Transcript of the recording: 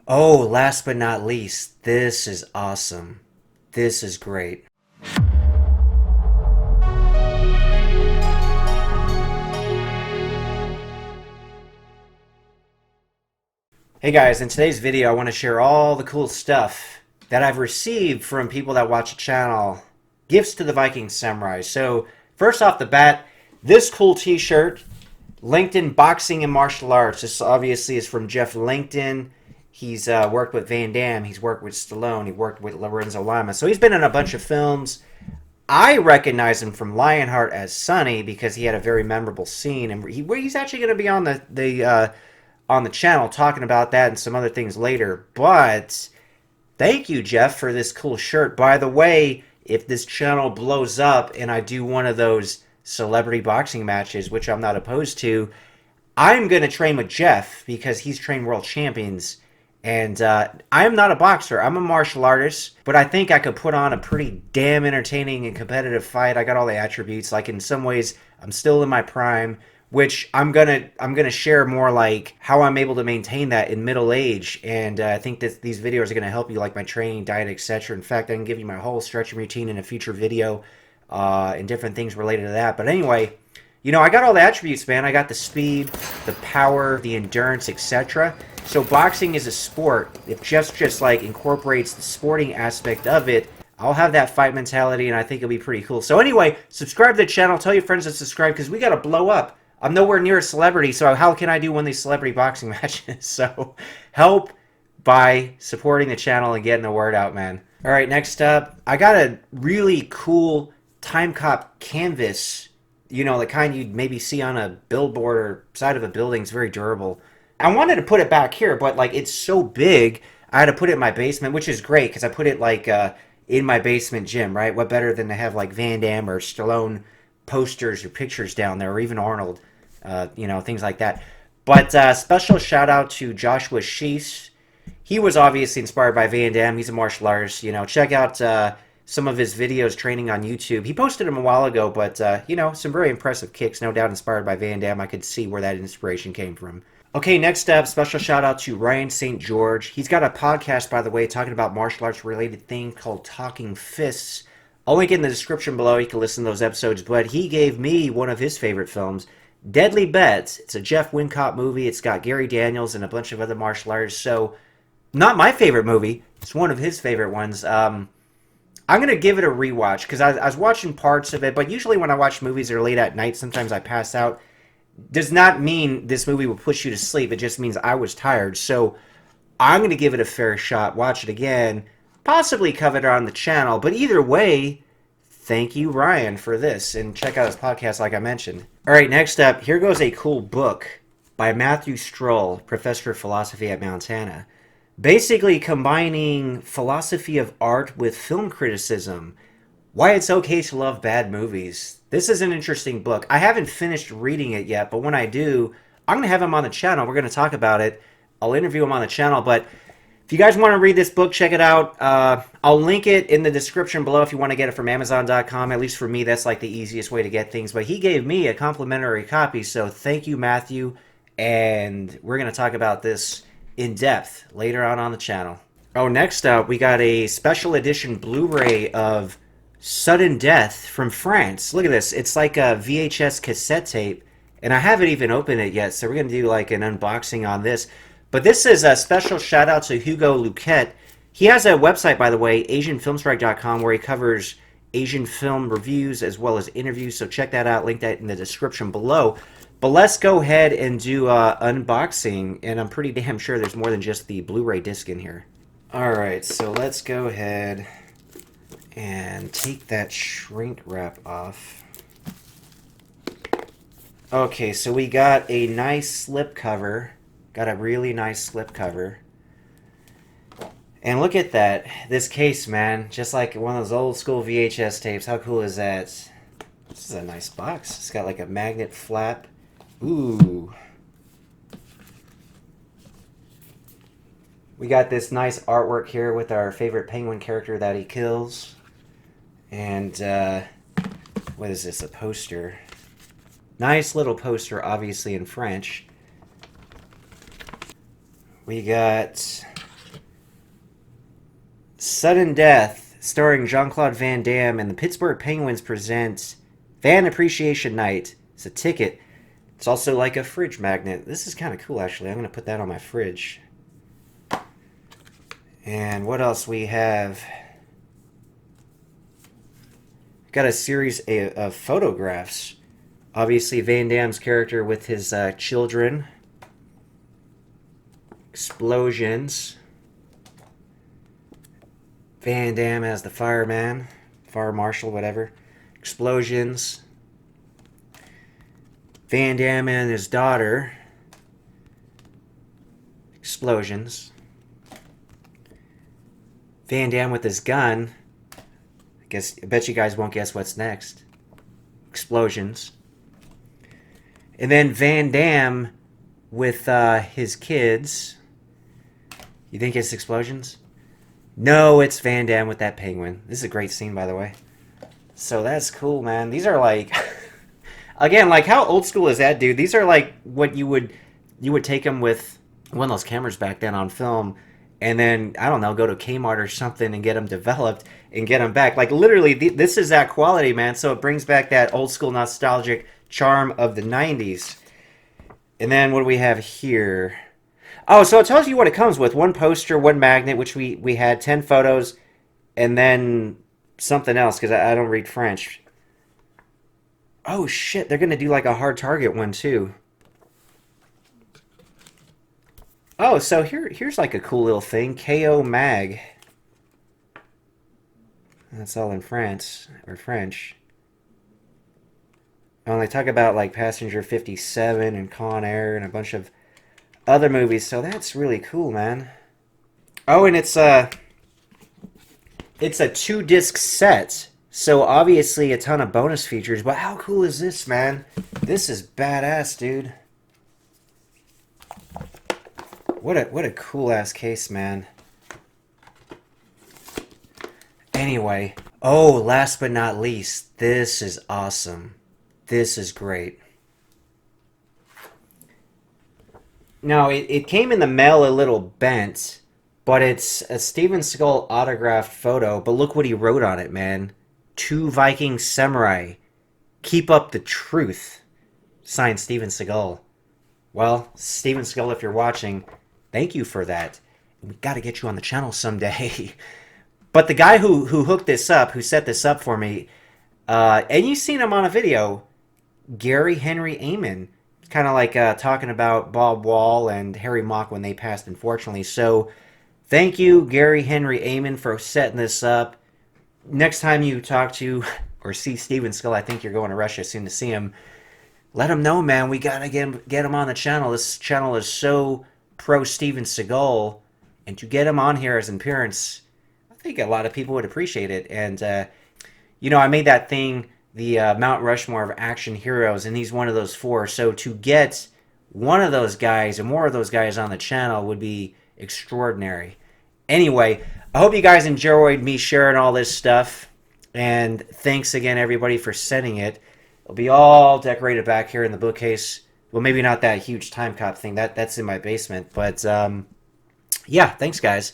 Oh, last but not least, this is awesome. This is great. Hey guys, in today's video I want to share all the cool stuff that I've received from people that watch the channel. Gifts to the Viking Samurai. So, first off the bat, this cool t-shirt, LinkedIn Boxing and Martial Arts. This obviously is from Jeff LinkedIn. He's worked with Van Damme, he's worked with Stallone, he worked with Lorenzo Lama. So he's been in a bunch of films. I recognize him from Lionheart as Sonny because he had a very memorable scene, and he's actually going to be on the channel talking about that and some other things later. But thank you, Jeff, for this cool shirt. By the way, if this channel blows up and I do one of those celebrity boxing matches, which I'm not opposed to, I'm going to train with Jeff because he's trained world champions. And I am not a boxer. I'm a martial artist, but I think I could put on a pretty damn entertaining and competitive fight. I got all the attributes. Like in some ways, I'm still in my prime, which I'm gonna share more like how I'm able to maintain that in middle age. And I think that these videos are gonna help you, like my training, diet, etc. In fact, I can give you my whole stretching routine in a future video, and different things related to that. But anyway, I got all the attributes, man. I got the speed, the power, the endurance, etc. So boxing is a sport. If just like incorporates the sporting aspect of it, I'll have that fight mentality, and I think it'll be pretty cool. So anyway, subscribe to the channel. Tell your friends to subscribe because we got to blow up. I'm nowhere near a celebrity, so how can I do one of these celebrity boxing matches? So help by supporting the channel and getting the word out, man. All right, next up, I got a really cool Time Cop canvas. The kind you'd maybe see on a billboard or side of a building. It's very durable. I wanted to put it back here, but like it's so big, I had to put it in my basement, which is great because I put it like in my basement gym, right? What better than to have like Van Damme or Stallone posters or pictures down there, or even Arnold, things like that. But special shout out to Joshua Sheese. He was obviously inspired by Van Damme. He's a martial artist. Check out some of his videos training on YouTube. He posted them a while ago, but some very impressive kicks, no doubt inspired by Van Damme. I could see where that inspiration came from. Okay, next up, special shout out to Ryan St. George. He's got a podcast, by the way, talking about martial arts related thing called Talking Fists. I'll link it in the description below. You can listen to those episodes. But he gave me one of his favorite films, Deadly Bets. It's a Jeff Wincott movie. It's got Gary Daniels and a bunch of other martial artists. So, not my favorite movie. It's one of his favorite ones. I'm going to give it a rewatch because I was watching parts of it. But usually when I watch movies that are late at night, sometimes I pass out. Does not mean this movie will push you to sleep. It just means I was tired. So I'm going to give it a fair shot, watch it again, possibly cover it on the channel. But either way, thank you, Ryan, for this. And check out his podcast like I mentioned. All right, next up, here goes a cool book by Matthew Stroll, professor of philosophy at Montana. Basically combining philosophy of art with film criticism. Why it's okay to love bad movies. This is an interesting book. I haven't finished reading it yet, but when I do, I'm going to have him on the channel. We're going to talk about it. I'll interview him on the channel, but if you guys want to read this book, check it out. I'll link it in the description below if you want to get it from Amazon.com. At least for me, that's like the easiest way to get things. But he gave me a complimentary copy, so thank you, Matthew. And we're going to talk about this in depth later on the channel. Oh, next up, we got a special edition Blu-ray of Sudden Death from France. Look at this. It's like a VHS cassette tape, and I haven't even opened it yet, so we're going to do like an unboxing on this. But this is a special shout out to Hugo Luquette. He has a website, by the way, AsianFilmstrike.com, where he covers Asian film reviews as well as interviews, so check that out. Link that in the description below. But let's go ahead and do unboxing, and I'm pretty damn sure there's more than just the Blu-ray disc in here. Alright, so let's go ahead and take that shrink wrap off. Okay, so we got a nice slip cover. Got a really nice slip cover. And look at that. This case, man. Just like one of those old school VHS tapes. How cool is that? This is a nice box. It's got like a magnet flap. Ooh. We got this nice artwork here with our favorite penguin character that he kills. And, what is this? A poster. Nice little poster, obviously in French. We got Sudden Death, starring Jean-Claude Van Damme, and the Pittsburgh Penguins present Fan Appreciation Night. It's a ticket. It's also like a fridge magnet. This is kind of cool, actually. I'm going to put that on my fridge. And what else we have? Got a series of photographs. Obviously, Van Damme's character with his children. Explosions. Van Damme as the fireman, fire marshal, whatever. Explosions. Van Damme and his daughter. Explosions. Van Damme with his gun. I bet you guys won't guess what's next. Explosions. And then Van Damme with his kids. You think it's explosions? No, it's Van Damme with that penguin. This is a great scene, by the way. So that's cool, man. These are like, again, like how old school is that, dude? These are like what you would take them with one of those cameras back then on film, and then I don't know, go to Kmart or something and get them developed and get them back. Like literally, this is that quality, man. So it brings back that old school nostalgic charm of the '90s. And then what do we have here? Oh, so it tells you what it comes with. One poster, one magnet, which we had, 10 photos, and then something else, because I don't read French. Oh, shit, they're going to do like a hard target one, too. Oh, so here's like a cool little thing. KO Mag. That's all in France, or French. Oh, they talk about like Passenger 57 and Con Air and a bunch of other movies, so that's really cool, man. Oh, and it's a 2-disc set, so obviously a ton of bonus features. But how cool is this, man? This is badass, dude. What a cool ass case, man. Anyway, oh, last but not least, this is awesome. This is great. Now, it came in the mail a little bent, but it's a Steven Seagal autographed photo. But look what he wrote on it, man. To Viking Samurai. Keep up the truth. Signed, Steven Seagal. Well, Steven Seagal, if you're watching, thank you for that. We got to get you on the channel someday. But the guy who hooked this up, who set this up for me, and you've seen him on a video, Gary Henry Amon. Kind of like talking about Bob Wall and Harry Mock when they passed, unfortunately. So, thank you, Gary Henry Amon, for setting this up. Next time you talk to or see Steven Seagal, I think you're going to Russia soon to see him. Let him know, man. We gotta get him on the channel. This channel is so pro Steven Seagal, and to get him on here as an appearance, I think a lot of people would appreciate it. And you know, I made that thing, the Mount Rushmore of action heroes, and he's one of those 4. So to get one of those guys and more of those guys on the channel would be extraordinary. Anyway, I hope you guys enjoyed me sharing all this stuff, and thanks again everybody for sending it. It'll be all decorated back here in the bookcase. Well, maybe not that huge time cop thing. That's in my basement, but yeah, thanks guys.